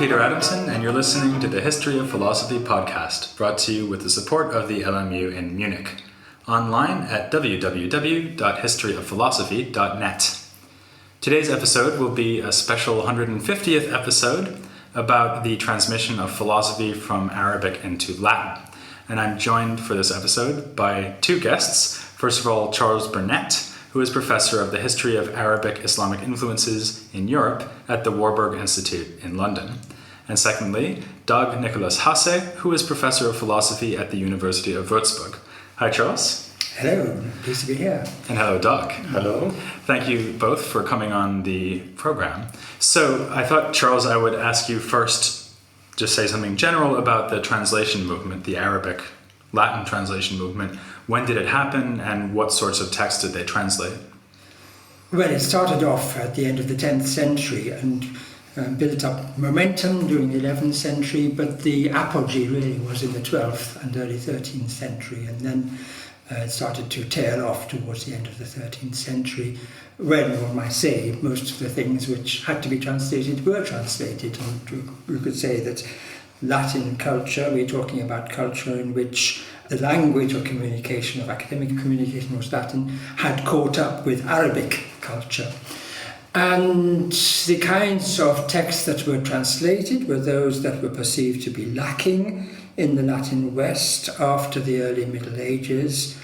Peter Adamson, and you're listening to the History of Philosophy podcast, brought to you with the support of the LMU in Munich. Online at www.historyofphilosophy.net. Today's episode will be a special 150th episode about the transmission of philosophy from Arabic into Latin. And I'm joined for this episode by two guests. First of all, Charles Burnett, who is professor of the history of Arabic Islamic influences in Europe at the Warburg Institute in London. And secondly, Dag Nicholas Hasse, who is professor of philosophy at the University of Würzburg. Hi, Charles. Hello, pleased to be here. And hello, Dag. Hello. Thank you both for coming on the program. So I thought, Charles, I would ask you first, just say something general about the translation movement, the Arabic Latin translation movement. When did it happen, and what sorts of texts did they translate? Well, it started off at the end of the 10th century and built up momentum during the 11th century, but the apogee really was in the 12th and early 13th century, and then it started to tail off towards the end of the 13th century, when, one might say, most of the things which had to be translated were translated. And we could say that Latin culture, we're talking about culture in which the language of communication, of academic communication was Latin, had caught up with Arabic culture. And the kinds of texts that were translated were those that were perceived to be lacking in the Latin West after the early Middle Ages.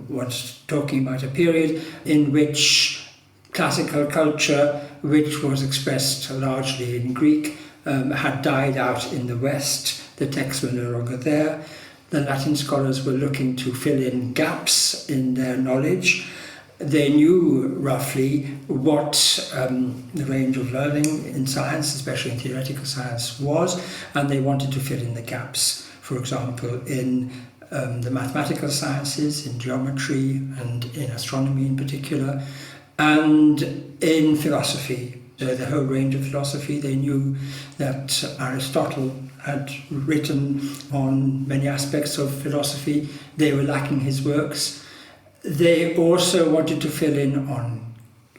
One's talking about a period in which classical culture, which was expressed largely in Greek, had died out in the West. The texts were no longer there. The Latin scholars were looking to fill in gaps in their knowledge. They knew roughly what the range of learning in science, especially in theoretical science, was, and they wanted to fill in the gaps, for example, in the mathematical sciences, in geometry and in astronomy in particular, and in philosophy. So the whole range of philosophy. They knew that Aristotle had written on many aspects of philosophy. They were lacking his works. They also wanted to fill in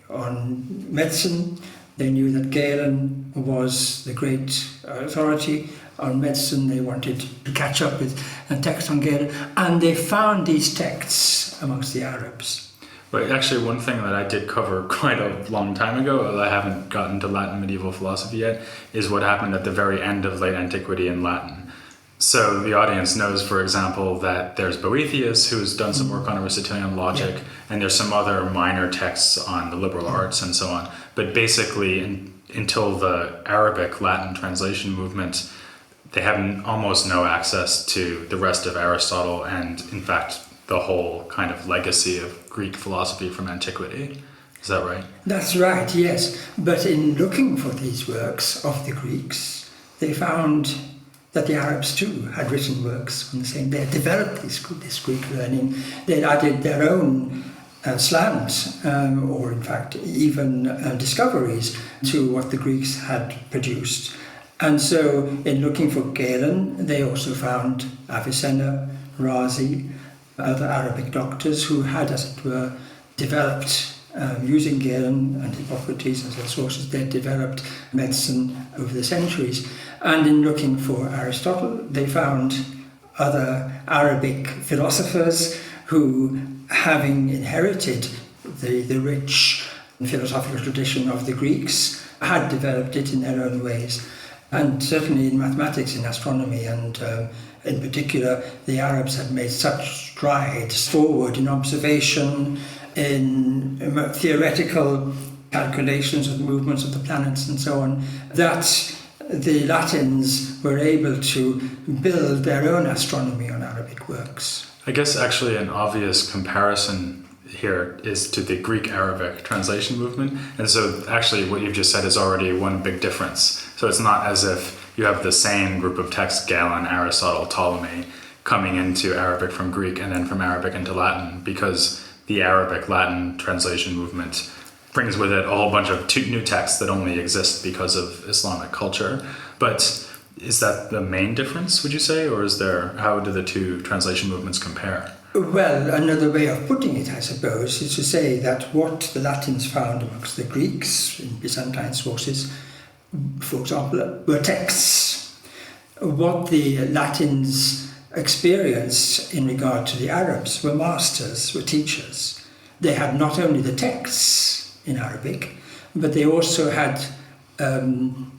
on medicine. They knew that Galen was the great authority on medicine. They wanted to catch up with a text on Galen, and they found these texts amongst the Arabs. But actually, one thing that I did cover quite a long time ago, I haven't gotten to Latin medieval philosophy yet, is what happened at the very end of late antiquity in Latin. So the audience knows, for example, that there's Boethius, who's done some work on Aristotelian logic, and there's some other minor texts on the liberal arts and so on. But basically, until the Arabic Latin translation movement, they have almost no access to the rest of Aristotle and, in fact, the whole kind of legacy of Greek philosophy from antiquity. Is that right? That's right, yes. But in looking for these works of the Greeks, they found that the Arabs too had written works on the same. They had developed this Greek learning. They had added their own slants, or in fact even discoveries to what the Greeks had produced. And so in looking for Galen, they also found Avicenna, Razi, other Arabic doctors who had, as it were, developed, using Galen and Hippocrates as their sources, they had developed medicine over the centuries. And in looking for Aristotle, they found other Arabic philosophers who, having inherited the rich philosophical tradition of the Greeks, had developed it in their own ways. And certainly in mathematics, in astronomy, and in particular, the Arabs had made such strides forward in observation, in theoretical calculations of the movements of the planets and so on, that the Latins were able to build their own astronomy on Arabic works. I guess actually an obvious comparison here is to the Greek-Arabic translation movement. And so actually what you've just said is already one big difference. So it's not as if you have the same group of texts, Galen, Aristotle, Ptolemy, coming into Arabic from Greek and then from Arabic into Latin, because the Arabic-Latin translation movement brings with it a whole bunch of new texts that only exist because of Islamic culture. But is that the main difference, would you say? Or how do the two translation movements compare? Well, another way of putting it, I suppose, is to say that what the Latins found amongst the Greeks in Byzantine sources for example, were texts. What the Latins experienced in regard to the Arabs were masters, were teachers. They had not only the texts in Arabic, but they also had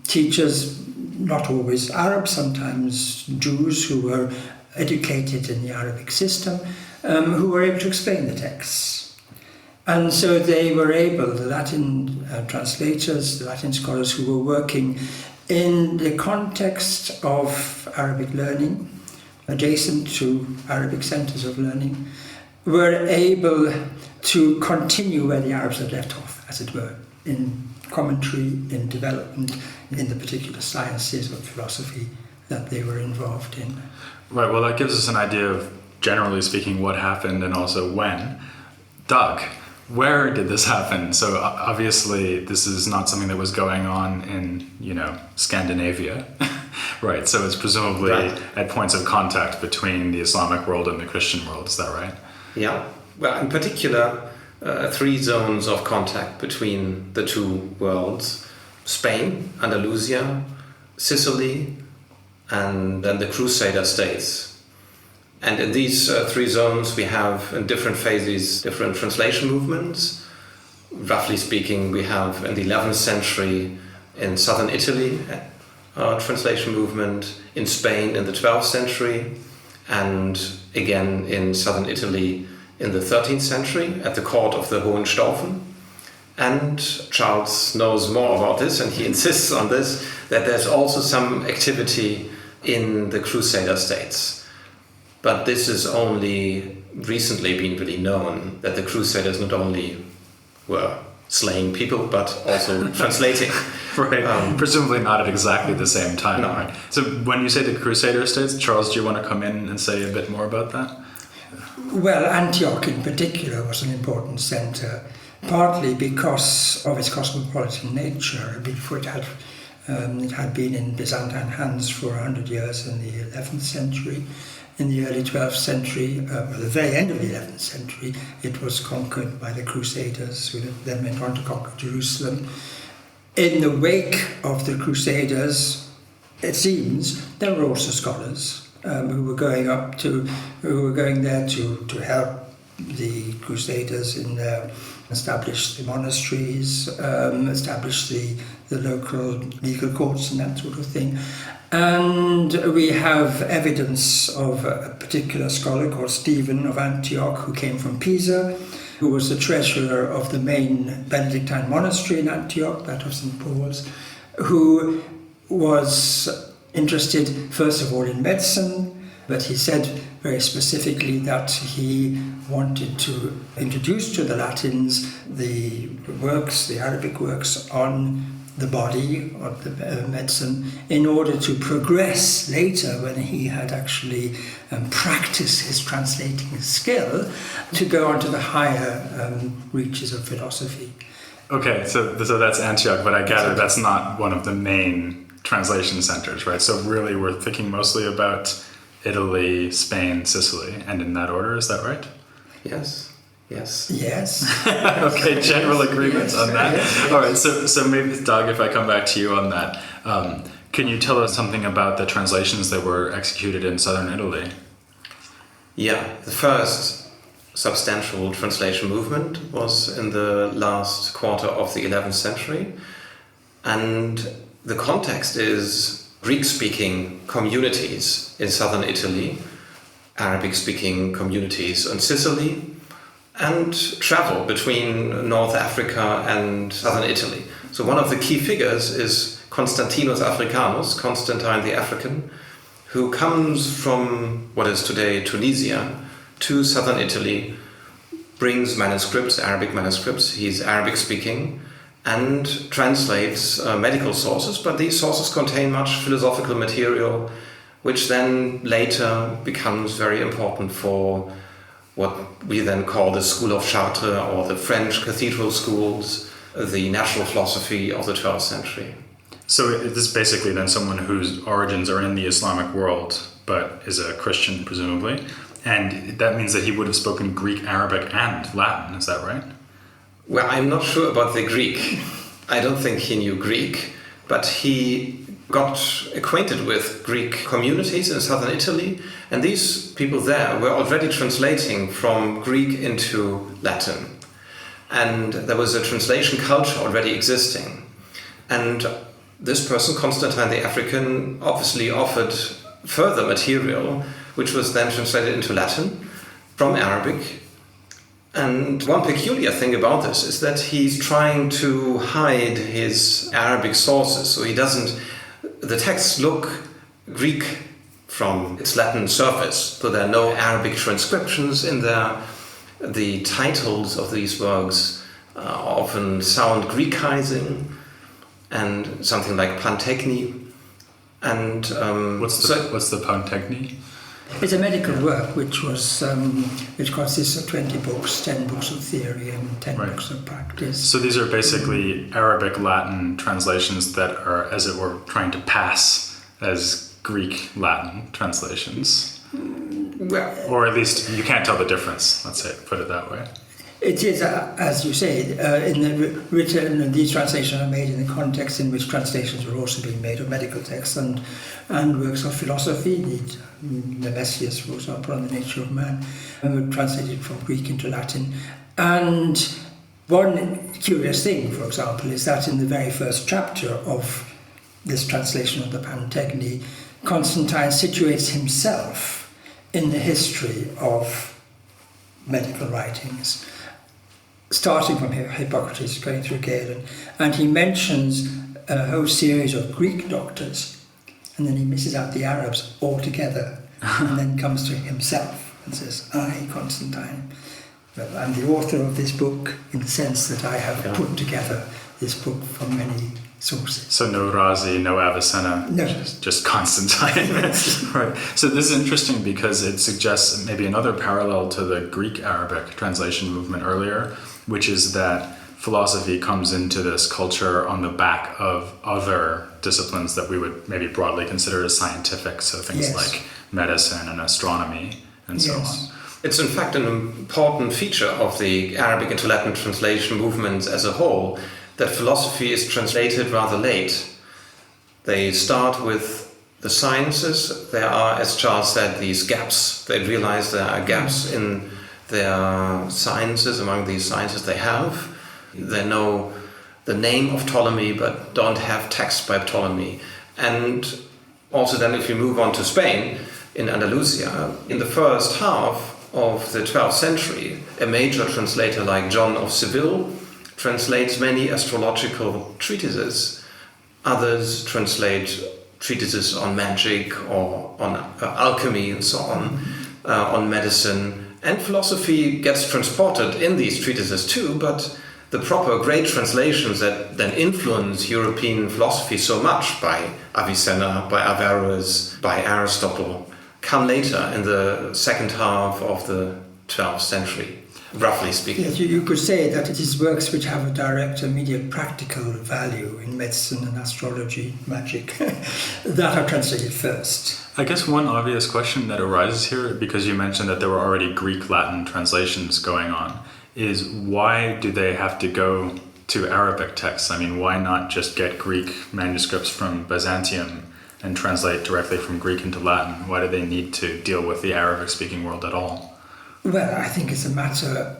teachers, not always Arabs, sometimes Jews who were educated in the Arabic system, who were able to explain the texts. And so they were able, the Latin translators, the Latin scholars who were working in the context of Arabic learning, adjacent to Arabic centers of learning, were able to continue where the Arabs had left off, as it were, in commentary, in development, in the particular sciences of philosophy that they were involved in. Right, well, that gives us an idea of, generally speaking, what happened and also when. Doug, where did this happen? So obviously this is not something that was going on in, Scandinavia, right? So it's presumably at points of contact between the Islamic world and the Christian world, is that right? Yeah, well, in particular, 3 zones of contact between the two worlds: Spain, Andalusia, Sicily, and then the Crusader states. And in these 3 zones we have, in different phases, different translation movements. Roughly speaking, we have in the 11th century in southern Italy a translation movement, in Spain in the 12th century, and again in southern Italy in the 13th century at the court of the Hohenstaufen. And Charles knows more about this, and he insists on this, that there's also some activity in the Crusader states. But this has only recently been really known, that the Crusaders not only were slaying people, but also translating. Right, presumably not at exactly the same time. No. Right? So when you say the Crusader states, Charles, do you want to come in and say a bit more about that? Well, Antioch in particular was an important centre, partly because of its cosmopolitan nature. Before it had been in Byzantine hands for 100 years in the 11th century. In the early 12th century, at the very end of the 11th century, it was conquered by the Crusaders, who then went on to conquer Jerusalem. In the wake of the Crusaders, it seems, there were also scholars who were going there to help the Crusaders in establish the monasteries, establish the local legal courts and that sort of thing. And we have evidence of a particular scholar called Stephen of Antioch, who came from Pisa, who was the treasurer of the main Benedictine monastery in Antioch, that of St. Paul's, who was interested first of all in medicine, but he said very specifically that he wanted to introduce to the Latins the Arabic works on the body, of the medicine, in order to progress later, when he had actually practiced his translating skill, to go on to the higher reaches of philosophy. Okay, so that's Antioch, but I gather that's not one of the main translation centers, right? So really we're thinking mostly about Italy, Spain, Sicily, and in that order, is that right? Yes. Okay, general agreement on that. Yes. All right, so maybe, Doug, if I come back to you on that, can you tell us something about the translations that were executed in southern Italy? Yeah, the first substantial translation movement was in the last quarter of the 11th century, and the context is Greek-speaking communities in southern Italy, Arabic-speaking communities in Sicily, and travel between North Africa and southern Italy. So one of the key figures is Constantinus Africanus, Constantine the African, who comes from what is today Tunisia to southern Italy, brings manuscripts, Arabic manuscripts, he's Arabic speaking, and translates medical sources, but these sources contain much philosophical material, which then later becomes very important for what we then call the School of Chartres, or the French cathedral schools, the natural philosophy of the 12th century. So this is basically then someone whose origins are in the Islamic world, but is a Christian, presumably, and that means that he would have spoken Greek, Arabic, and Latin, is that right? Well, I'm not sure about the Greek. I don't think he knew Greek, but he got acquainted with Greek communities in southern Italy, and these people there were already translating from Greek into Latin. And there was a translation culture already existing. And this person, Constantine the African, obviously offered further material, which was then translated into Latin from Arabic. And one peculiar thing about this is that he's trying to hide his Arabic sources. So the texts look Greek from its Latin surface, so there are no Arabic transcriptions in there. The titles of these works often sound Greekizing, and something like Pantechny. And what's the Pantechny? It's a medical work which consists of 20 books, 10 books of theory and 10 books of practice. So these are basically Arabic Latin translations that are, as it were, trying to pass as Greek Latin translations. Well, or at least you can't tell the difference, let's say, put it that way. It is, as you say, these translations are made in the context in which translations were also being made of medical texts and works of philosophy. The Messias, for example, on the nature of man, were translated from Greek into Latin. And one curious thing, for example, is that in the very first chapter of this translation of the Pantechny, Constantine situates himself in the history of medical writings, starting from Hippocrates, going through Galen, and he mentions a whole series of Greek doctors, and then he misses out the Arabs altogether, and then comes to himself and says, I, Constantine, well, I'm the author of this book in the sense that I have put together this book from many sources. So no Razi, no Avicenna, no. just Constantine. Right. So this is interesting because it suggests maybe another parallel to the Greek-Arabic translation movement earlier, which is that philosophy comes into this culture on the back of other disciplines that we would maybe broadly consider as scientific, so things like medicine and astronomy and so on. It's in fact an important feature of the Arabic into Latin translation movement as a whole, that philosophy is translated rather late. They start with the sciences. There are, as Charles said, these gaps. They realize there are gaps in their sciences, among these sciences they have. They know the name of Ptolemy, but don't have text by Ptolemy. And also then if you move on to Spain, in Andalusia, in the first half of the 12th century, a major translator like John of Seville translates many astrological treatises. Others translate treatises on magic or on alchemy and so on medicine. And philosophy gets transported in these treatises too, but the proper great translations that then influence European philosophy so much by Avicenna, by Averroes, by Aristotle, come later in the second half of the 12th century. Roughly speaking. Yes, you could say that it is works which have a direct, immediate, practical value in medicine and astrology, magic, that are translated first. I guess one obvious question that arises here, because you mentioned that there were already Greek-Latin translations going on, is why do they have to go to Arabic texts? I mean, why not just get Greek manuscripts from Byzantium and translate directly from Greek into Latin? Why do they need to deal with the Arabic-speaking world at all? Well, I think it's a matter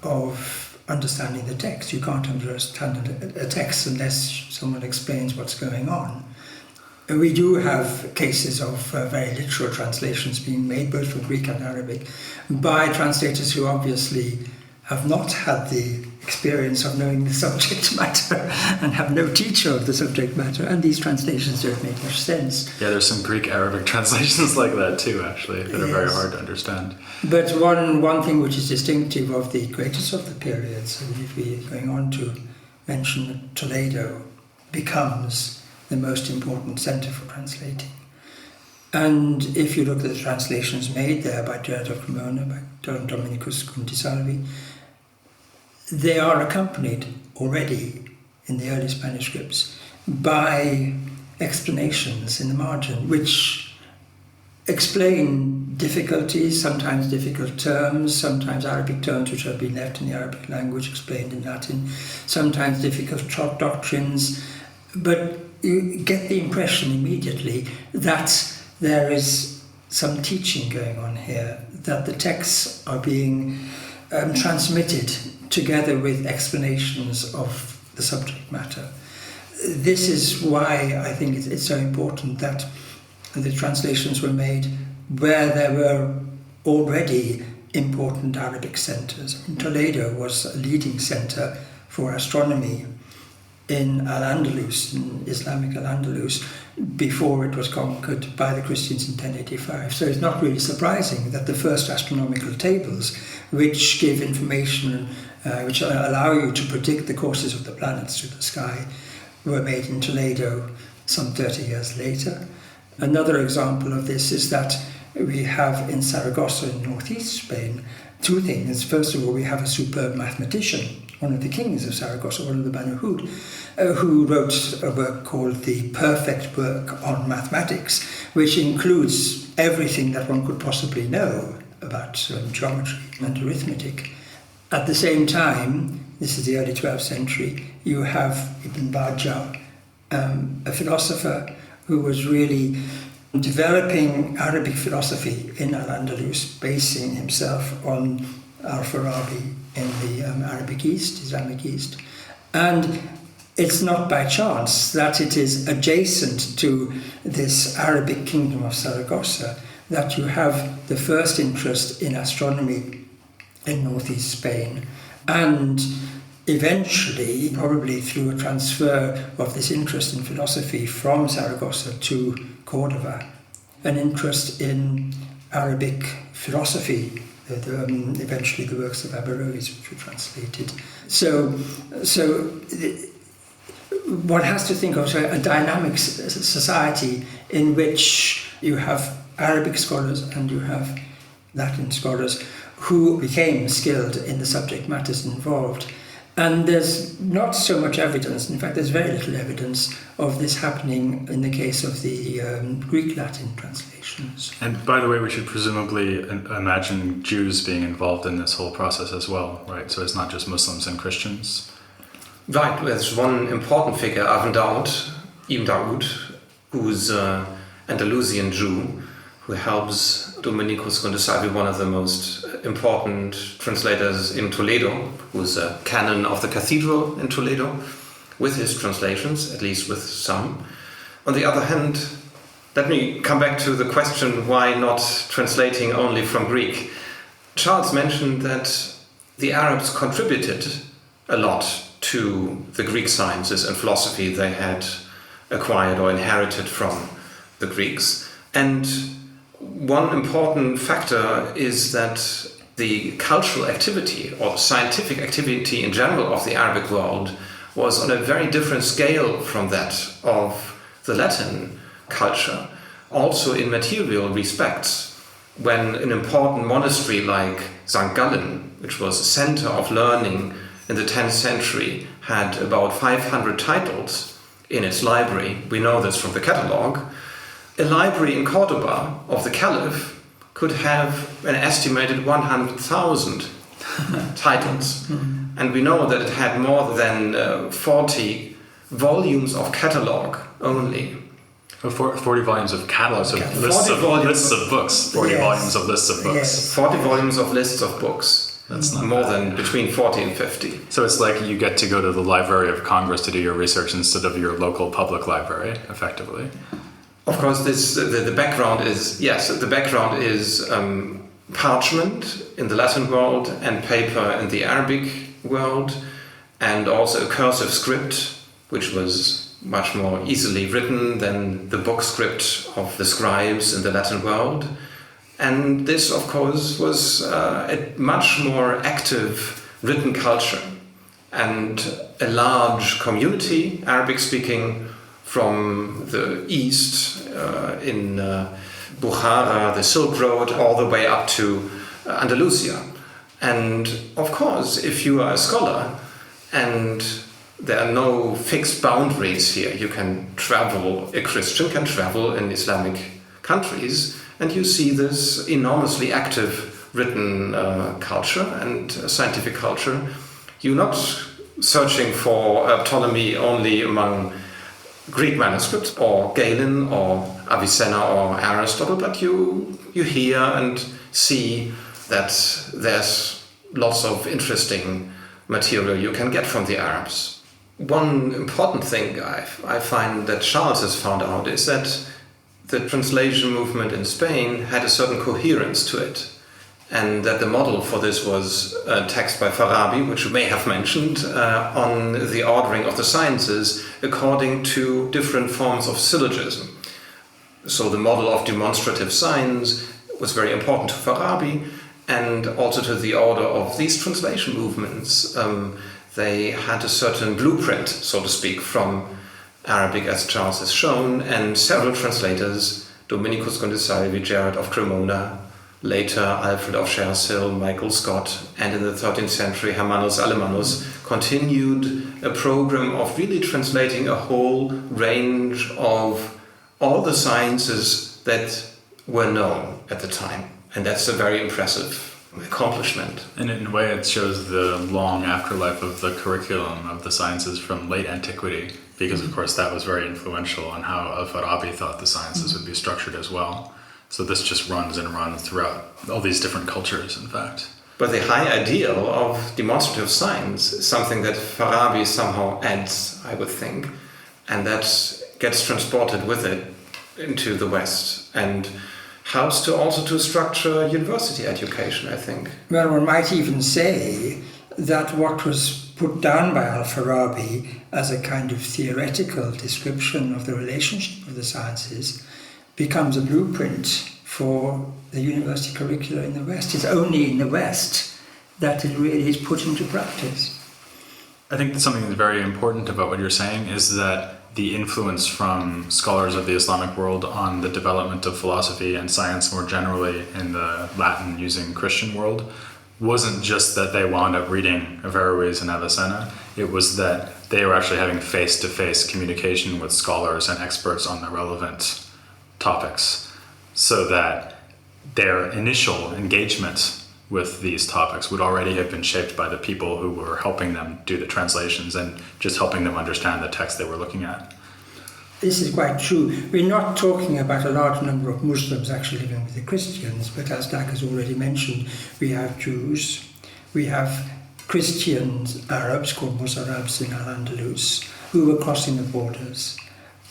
of understanding the text. You can't understand a text unless someone explains what's going on. And we do have cases of very literal translations being made, both from Greek and Arabic, by translators who obviously have not had the experience of knowing the subject matter and have no teacher of the subject matter, and these translations don't make much sense. Yeah, there's some Greek-Arabic translations like that too, actually, that are very hard to understand. But one thing which is distinctive of the greatest of the periods, and if we're going on to mention Toledo, becomes the most important centre for translating. And if you look at the translations made there by Gerard of Cremona, by Don Dominicus Contisalvi, they are accompanied already in the earliest manuscripts by explanations in the margin, which explain difficulties, sometimes difficult terms, sometimes Arabic terms which have been left in the Arabic language explained in Latin, sometimes difficult doctrines, But you get the impression immediately that there is some teaching going on here, that the texts are being transmitted together with explanations of the subject matter. This is why I think it's so important that the translations were made where there were already important Arabic centres. Toledo was a leading centre for astronomy in Al-Andalus, in Islamic Al-Andalus, before it was conquered by the Christians in 1085. So it's not really surprising that the first astronomical tables, which give information, which allow you to predict the courses of the planets through the sky, were made in Toledo some 30 years later. Another example of this is that we have in Saragossa in northeast Spain two things. First of all, we have a superb mathematician, one of the kings of Saragossa, one of the Banu Hud, who wrote a work called The Perfect Work on Mathematics, which includes everything that one could possibly know about geometry and arithmetic. At the same time, this is the early 12th century, you have Ibn Bajjah, a philosopher who was really developing Arabic philosophy in Al-Andalus, basing himself on Al-Farabi in the Arabic East, Islamic East. And it's not by chance that it is adjacent to this Arabic kingdom of Saragossa that you have the first interest in astronomy in northeast Spain. And eventually, probably through a transfer of this interest in philosophy from Saragossa to Cordova, an interest in Arabic philosophy, eventually the works of Averroes, which were translated. So one has to think of a dynamic society in which you have Arabic scholars and you have Latin scholars who became skilled in the subject matters involved. And there's not so much evidence, in fact there's very little evidence of this happening in the case of the Greek-Latin translations. And by the way, we should presumably imagine Jews being involved in this whole process as well, right? So it's not just Muslims and Christians. Right, there's one important figure, Ibn Daud, who's an Andalusian Jew, who helps Dominicus Gundesalvi, one of the most important translators in Toledo, who's a canon of the cathedral in Toledo, with his translations, at least with some. On the other hand, let me come back to the question, why not translating only from Greek? Charles mentioned that the Arabs contributed a lot to the Greek sciences and philosophy they had acquired or inherited from the Greeks. And one important factor is that the cultural activity or scientific activity in general of the Arabic world was on a very different scale from that of the Latin culture. Also in material respects, when an important monastery like St. Gallen, which was a center of learning in the 10th century, had about 500 titles in its library, we know this from the catalogue. A library in Cordoba of the Caliph could have an estimated 100,000 titles. And we know that it had more than 40 volumes of catalogue only. 40 volumes of catalogs, lists of books. 40 Yes. volumes of lists of books. Yes. 40 volumes of lists of books. That's not more bad. than between 40 and 50. So it's like you get to go to the Library of Congress to do your research instead of your local public library, effectively. Of course, the background is, yes, the background is parchment in the Latin world and paper in the Arabic world, and also a cursive script, which was much more easily written than the book script of the scribes in the Latin world. And this, of course, was a much more active written culture and a large community, Arabic-speaking, from the east in Bukhara, the Silk Road, all the way up to Andalusia. And of course, if you are a scholar and there are no fixed boundaries here, you can travel, a Christian can travel in Islamic countries, and you see this enormously active written culture and scientific culture. You're not searching for Ptolemy only among Greek manuscripts or Galen or Avicenna or Aristotle, but you hear and see that there's lots of interesting material you can get from the Arabs. One important thing I find that Charles has found out is that the translation movement in Spain had a certain coherence to it, and that the model for this was a text by Farabi, which you may have mentioned, on the ordering of the sciences according to different forms of syllogism. So the model of demonstrative science was very important to Farabi, and also to the order of these translation movements. They had a certain blueprint, so to speak, from Arabic, as Charles has shown, and several translators, Dominicus Gonzasalvi, Gerard of Cremona, later Alfred of Shersill, Michael Scott, and in the 13th century Hermannus Alemanus, continued a program of really translating a whole range of all the sciences that were known at the time. And that's a very impressive accomplishment. And in a way it shows the long afterlife of the curriculum of the sciences from late antiquity, because of course that was very influential on how Al-Farabi thought the sciences would be structured as well. So this just runs and runs throughout all these different cultures, in fact. But the high ideal of demonstrative science is something that Farabi somehow adds, I would think, and that gets transported with it into the West and helps to structure university education, I think. Well, one might even say that what was put down by Al-Farabi as a kind of theoretical description of the relationship of the sciences becomes a blueprint for the university curricula in the West. It's only in the West that it really is put into practice. I think that something that's very important about what you're saying is that the influence from scholars of the Islamic world on the development of philosophy and science more generally in the Latin using Christian world wasn't just that they wound up reading Averroes and Avicenna, it was that they were actually having face-to-face communication with scholars and experts on the relevant topics, so that their initial engagement with these topics would already have been shaped by the people who were helping them do the translations and just helping them understand the text they were looking at. This is quite true. We're not talking about a large number of Muslims actually living with the Christians, but as Dak has already mentioned, we have Jews, we have Christians, Arabs called Musarabs in Al-Andalus, who were crossing the borders.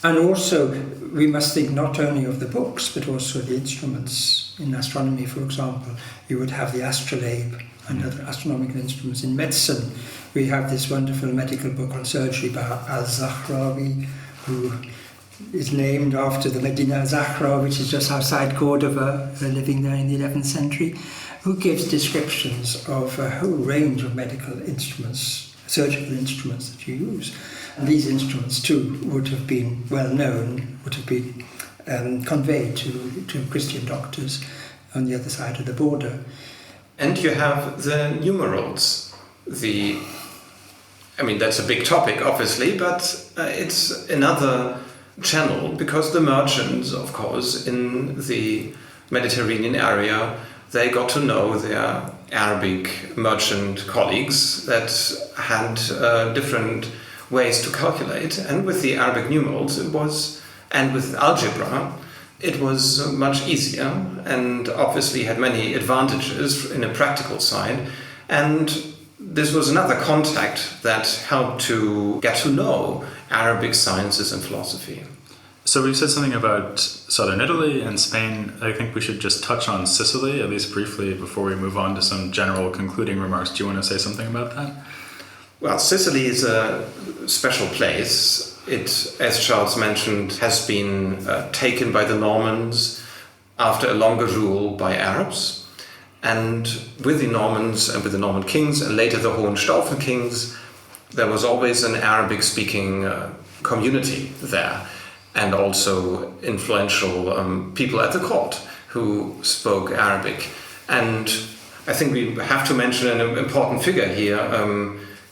And also, we must think not only of the books, but also the instruments. In astronomy, for example, you would have the astrolabe and other astronomical instruments. In medicine, we have this wonderful medical book on surgery by Al-Zahrawi, who is named after the Medina Zahra, which is just outside Cordoba, living there in the 11th century, who gives descriptions of a whole range of medical instruments, surgical instruments that you use. And these instruments too would have been well known, would have been conveyed to Christian doctors on the other side of the border. And you have the numerals. That's a big topic, obviously, but it's another channel, because the merchants, of course, in the Mediterranean area, they got to know their Arabic merchant colleagues that had different ways to calculate, and with the Arabic numerals and with algebra it was much easier, and obviously had many advantages in a practical side, and this was another contact that helped to get to know Arabic sciences and philosophy. So we said something about southern Italy and Spain. I think we should just touch on Sicily, at least briefly, before we move on to some general concluding remarks. Do you want to say something about that? Well, Sicily is a special place. It, as Charles mentioned, has been taken by the Normans after a longer rule by Arabs. And with the Normans and with the Norman kings, and later the Hohenstaufen kings, there was always an Arabic-speaking community there, and also influential people at the court who spoke Arabic. And I think we have to mention an important figure here,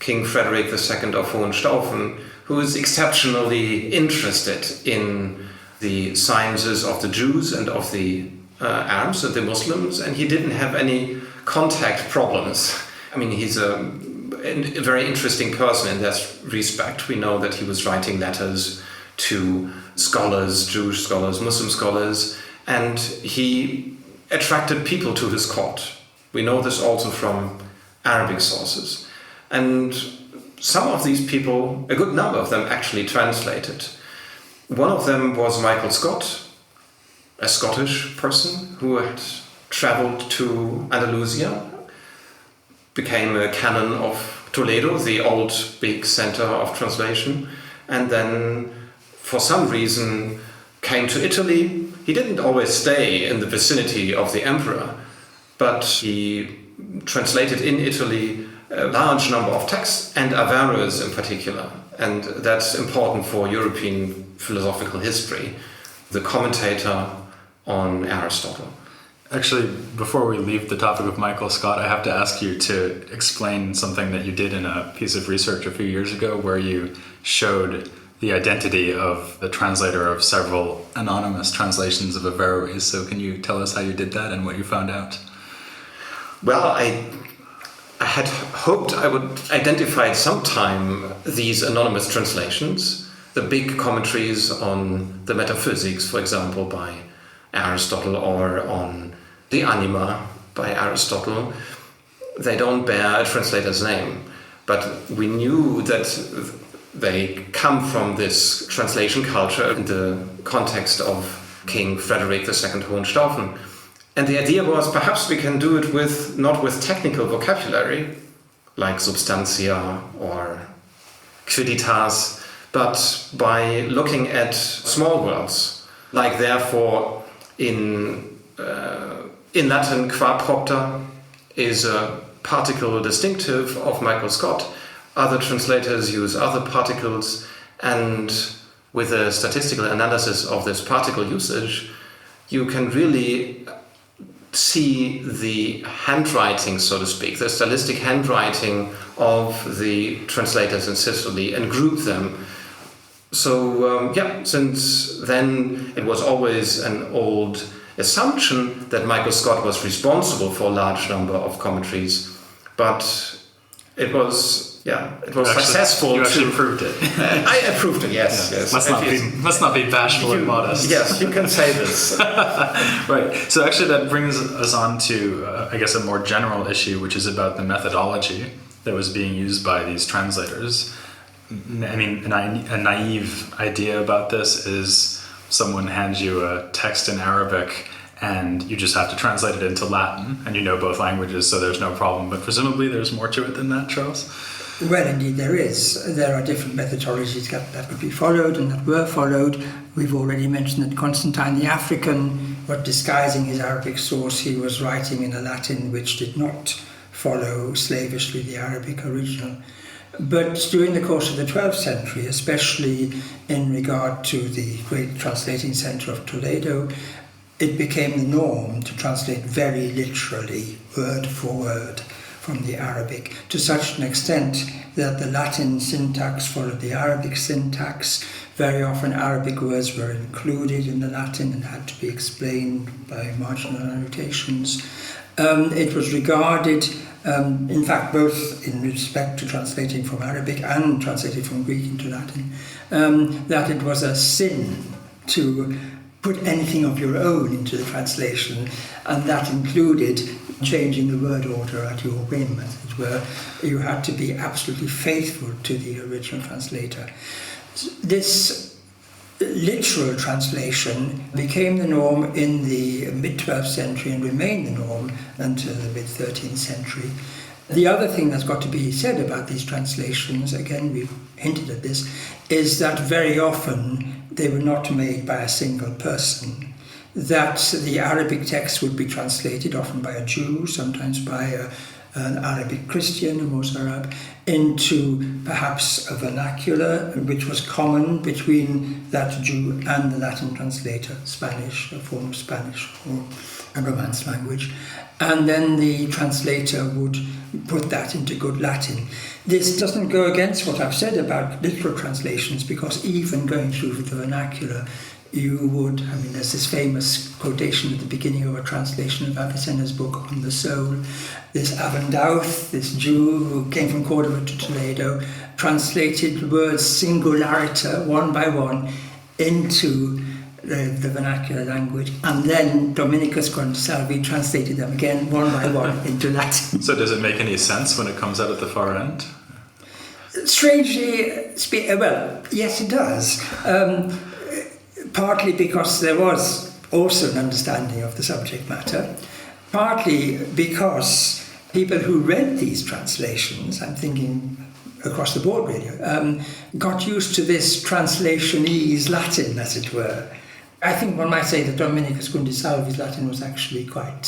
King Frederick II of Hohenstaufen, who is exceptionally interested in the sciences of the Jews and of the Arabs and the Muslims, and he didn't have any contact problems. He's a very interesting person in that respect. We know that he was writing letters to scholars, Jewish scholars, Muslim scholars, and he attracted people to his court. We know this also from Arabic sources. And some of these people, a good number of them, actually translated. One of them was Michael Scott, a Scottish person who had traveled to Andalusia, became a canon of Toledo, the old big center of translation, and then for some reason came to Italy. He didn't always stay in the vicinity of the emperor, but he translated in Italy a large number of texts, and Averroes in particular, and that's important for European philosophical history, the commentator on Aristotle. Actually, before we leave the topic of Michael Scott, I have to ask you to explain something that you did in a piece of research a few years ago where you showed the identity of the translator of several anonymous translations of Averroes. So can you tell us how you did that and what you found out? Well, I had hoped I would identify sometime these anonymous translations, the big commentaries on the metaphysics, for example, by Aristotle, or on the Anima by Aristotle. They don't bear a translator's name, but we knew that they come from this translation culture in the context of King Frederick II Hohenstaufen. And the idea was perhaps we can do it not with technical vocabulary, like substantia or quidditas, but by looking at small words, like therefore in Latin qua propter is a particle distinctive of Michael Scott. Other translators use other particles, and with a statistical analysis of this particle usage, you can really see the handwriting, so to speak, the stylistic handwriting of the translators in Sicily and group them. So, since then it was always an old assumption that Michael Scott was responsible for a large number of commentaries, but it was successful. You actually proved it. I approved it, yes. Let's not be bashful and modest. Yes, you can say this. Right. So actually that brings us on to, I guess, a more general issue, which is about the methodology that was being used by these translators. I mean, a naive idea about this is someone hands you a text in Arabic and you just have to translate it into Latin, and you know both languages, so there's no problem. But presumably there's more to it than that, Charles? Well, indeed there is. There are different methodologies that could be followed and that were followed. We've already mentioned that Constantine the African, but disguising his Arabic source, he was writing in a Latin which did not follow slavishly the Arabic original. But during the course of the 12th century, especially in regard to the great translating centre of Toledo, it became the norm to translate very literally, word for word, from the Arabic, to such an extent that the Latin syntax followed the Arabic syntax. Very often Arabic words were included in the Latin and had to be explained by marginal annotations. It was regarded, in fact, both in respect to translating from Arabic and translating from Greek into Latin, that it was a sin to put anything of your own into the translation, and that included changing the word order at your whim, as it were. You had to be absolutely faithful to the original translator. This literal translation became the norm in the mid-12th century and remained the norm until the mid-13th century. The other thing that's got to be said about these translations, again we've hinted at this, is that very often they were not made by a single person. That the Arabic text would be translated often by a Jew, sometimes by an Arabic Christian, a Mozarab, into perhaps a vernacular which was common between that Jew and the Latin translator, Spanish, a form of Spanish or a Romance language. And then the translator would put that into good Latin. This doesn't go against what I've said about literal translations, because even going through the vernacular, you would, there's this famous quotation at the beginning of a translation of Avicenna's book on the soul. This Avendouth, this Jew who came from Cordova to Toledo, translated words singulariter one by one into the vernacular language, and then Dominicus Consalvi translated them again one by one into Latin. So does it make any sense when it comes out at the far end? Strangely, well, yes, it does. Partly because there was also an understanding of the subject matter, partly because people who read these translations, I'm thinking across the board really, got used to this translationese Latin, as it were. I think one might say that Dominicus Consalvi's Latin was actually quite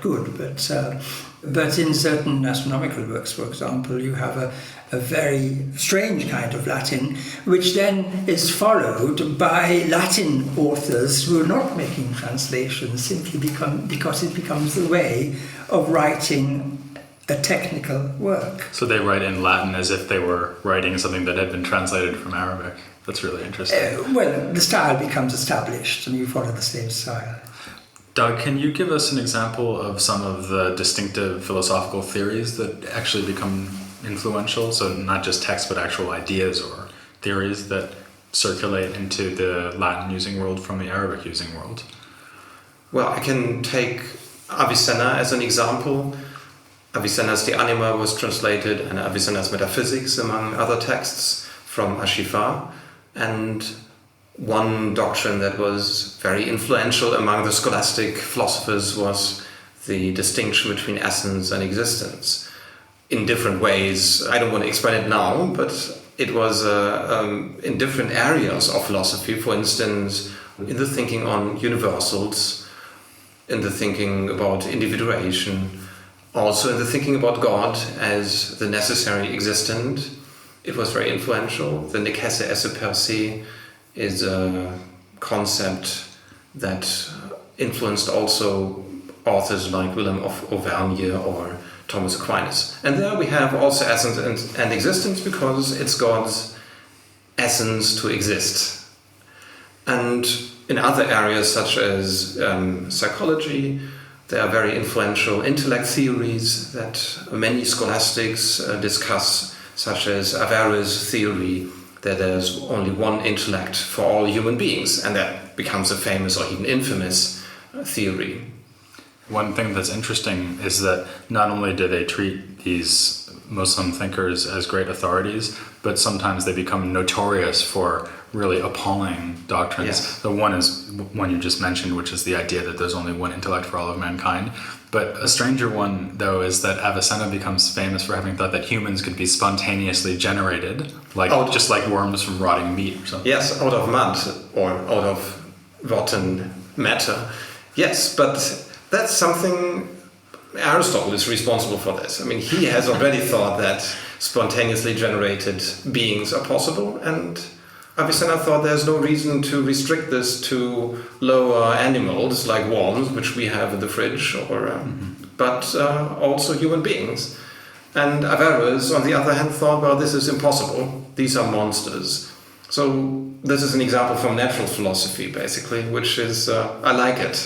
good, but in certain astronomical works, for example, you have a very strange kind of Latin, which then is followed by Latin authors who are not making translations simply because it becomes the way of writing a technical work. So they write in Latin as if they were writing something that had been translated from Arabic. That's really interesting. Well, the style becomes established and you follow the same style. Doug, can you give us an example of some of the distinctive philosophical theories that actually become influential? So not just text, but actual ideas or theories that circulate into the Latin-using world from the Arabic-using world? Well, I can take Avicenna as an example. Avicenna's De Anima was translated, and Avicenna's Metaphysics, among other texts, from Ashifa. And one doctrine that was very influential among the scholastic philosophers was the distinction between essence and existence. In different ways, I don't want to explain it now, but it was in different areas of philosophy. For instance, in the thinking on universals, in the thinking about individuation, also in the thinking about God as the necessary existent. It was very influential. The Nec Hesse esse per se is a concept that influenced also authors like Willem of Auvergne or Thomas Aquinas. And there we have also essence and existence, because it's God's essence to exist. And in other areas such as psychology, there are very influential intellect theories that many scholastics discuss, such as Averroes' theory that there's only one intellect for all human beings, and that becomes a famous or even infamous theory. One thing that's interesting is that not only do they treat these Muslim thinkers as great authorities, but sometimes they become notorious for really appalling doctrines. Yes. The one is one you just mentioned, which is the idea that there's only one intellect for all of mankind. But a stranger one, though, is that Avicenna becomes famous for having thought that humans could be spontaneously generated, just like worms from rotting meat or something. Yes, out of mud or out of rotten matter. Yes, but that's something Aristotle is responsible for this. I mean, he has already thought that spontaneously generated beings are possible, and Avicenna thought there's no reason to restrict this to lower animals like worms, which we have in the fridge, but also human beings. And Averroes, on the other hand, thought, well, this is impossible. These are monsters. So this is an example from natural philosophy, basically, which is, I like it,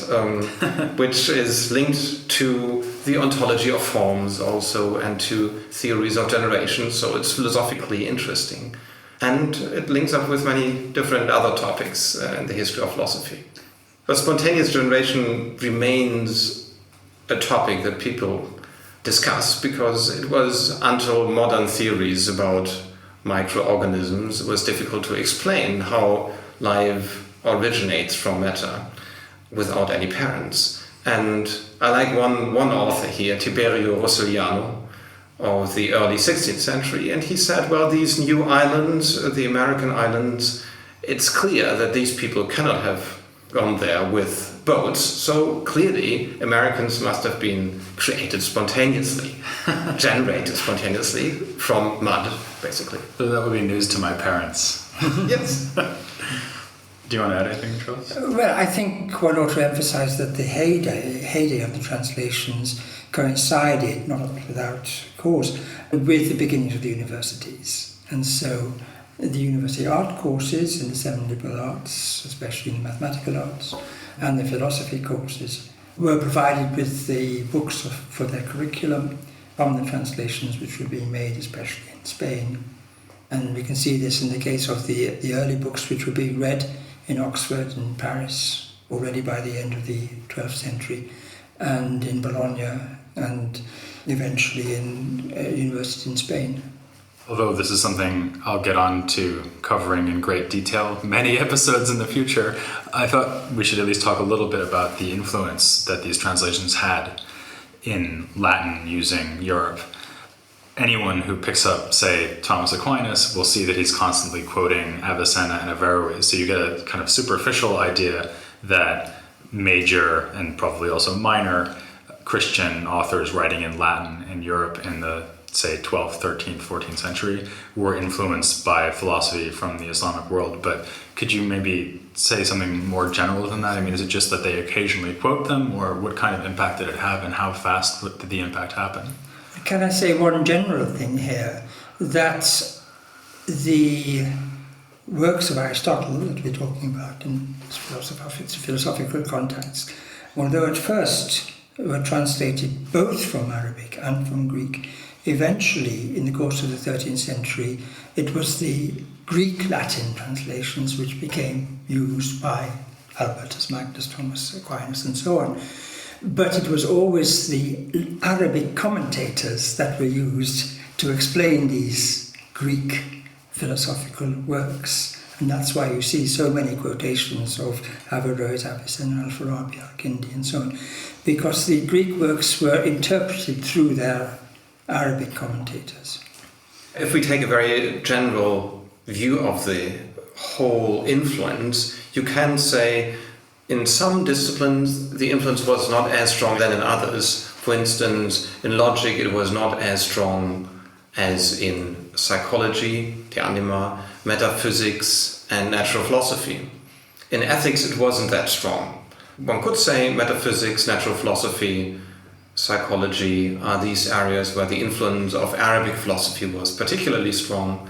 which is linked to the ontology of forms also and to theories of generation. So it's philosophically interesting. And it links up with many different other topics in the history of philosophy. But spontaneous generation remains a topic that people discuss, because it was until modern theories about microorganisms, it was difficult to explain how life originates from matter without any parents. And I like one author here, Tiberio Rossellano, of the early 16th century, and he said, well, these new islands, the American islands, it's clear that these people cannot have gone there with boats, so clearly Americans must have been created spontaneously, generated spontaneously from mud, basically. So that would be news to my parents. Yes. Do you want to add anything, Charles? Well, I think one ought to emphasize that the heyday of the translations coincided, not without cause, with the beginnings of the universities. And so the university art courses in the 7 liberal arts, especially in the mathematical arts, and the philosophy courses, were provided with the books for their curriculum from the translations which were being made, especially in Spain. And we can see this in the case of the early books which were being read in Oxford and Paris already by the end of the 12th century, and in Bologna, and eventually in universities in Spain. Although this is something I'll get on to covering in great detail many episodes in the future, I thought we should at least talk a little bit about the influence that these translations had in Latin using Europe. Anyone who picks up, say, Thomas Aquinas will see that he's constantly quoting Avicenna and Averroes, so you get a kind of superficial idea that major and probably also minor Christian authors writing in Latin in Europe in the, say, 12th, 13th, 14th century were influenced by philosophy from the Islamic world. But could you maybe say something more general than that? I mean, is it just that they occasionally quote them, or what kind of impact did it have, and how fast did the impact happen? Can I say one general thing here? That the works of Aristotle that we're talking about in its philosophical context, although at first were translated both from Arabic and from Greek, eventually, in the course of the 13th century, it was the Greek-Latin translations which became used by Albertus Magnus, Thomas Aquinas, and so on. But it was always the Arabic commentators that were used to explain these Greek philosophical works. And that's why you see so many quotations of Averroes, Avicenna, Al-Farabi, Al-Kindi, and so on, because the Greek works were interpreted through their Arabic commentators. If we take a very general view of the whole influence, you can say in some disciplines the influence was not as strong than in others. For instance, in logic it was not as strong as in psychology, the anima, metaphysics and natural philosophy. In ethics it wasn't that strong. One could say metaphysics, natural philosophy, psychology are these areas where the influence of Arabic philosophy was particularly strong.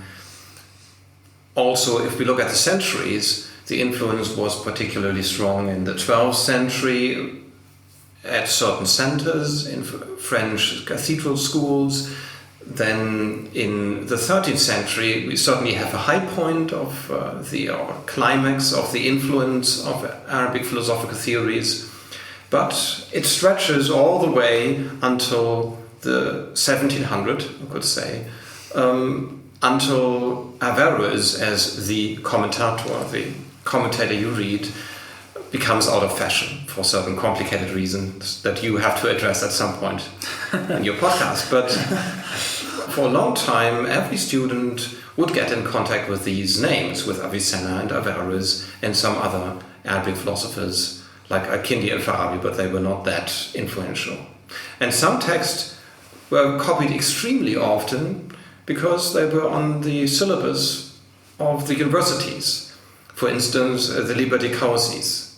Also, if we look at the centuries, the influence was particularly strong in the 12th century at certain centers, in French cathedral schools. Then in the 13th century, we certainly have a high point of the climax of the influence of Arabic philosophical theories. But it stretches all the way until the 1700, I could say, until Averroes as the commentator you read, becomes out of fashion for certain complicated reasons that you have to address at some point in your podcast. But for a long time, every student would get in contact with these names, with Avicenna and Averroes and some other Arabic philosophers like Al-Kindi and Farabi, but they were not that influential. And some texts were copied extremely often because they were on the syllabus of the universities. For instance, the Liber de Causis.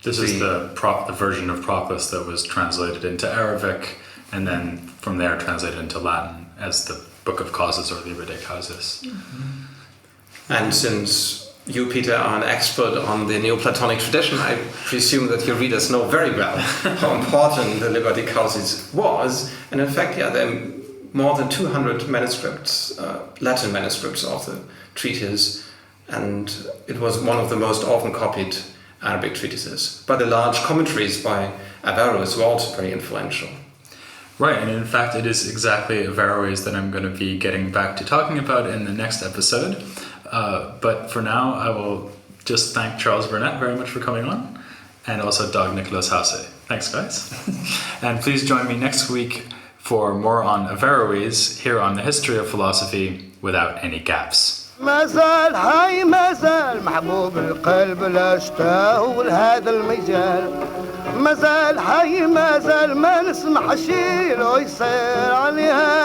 This is the version of Proclus that was translated into Arabic and then from there translated into Latin as the Book of Causes or Liber de Causis. Mm-hmm. And since you, Peter, are an expert on the Neoplatonic tradition, I presume that your readers know very well how important the Liber de Causis was. And in fact, there are more than 200 manuscripts, Latin manuscripts of the treatise, and it was one of the most often copied Arabic treatises. But the large commentaries by Averroes were also very influential. Right, and in fact it is exactly Averroes that I'm going to be getting back to talking about in the next episode. But for now, I will just thank Charles Burnett very much for coming on, and also Dag Nicholas Hasse. Thanks, guys. And please join me next week for more on Averroes here on the History of Philosophy Without Any Gaps. ما زال حي ما زال محبوب القلب لا اشتاق لهذا المجال ما زال حي ما زال ما نسمح شي لو يصير عليها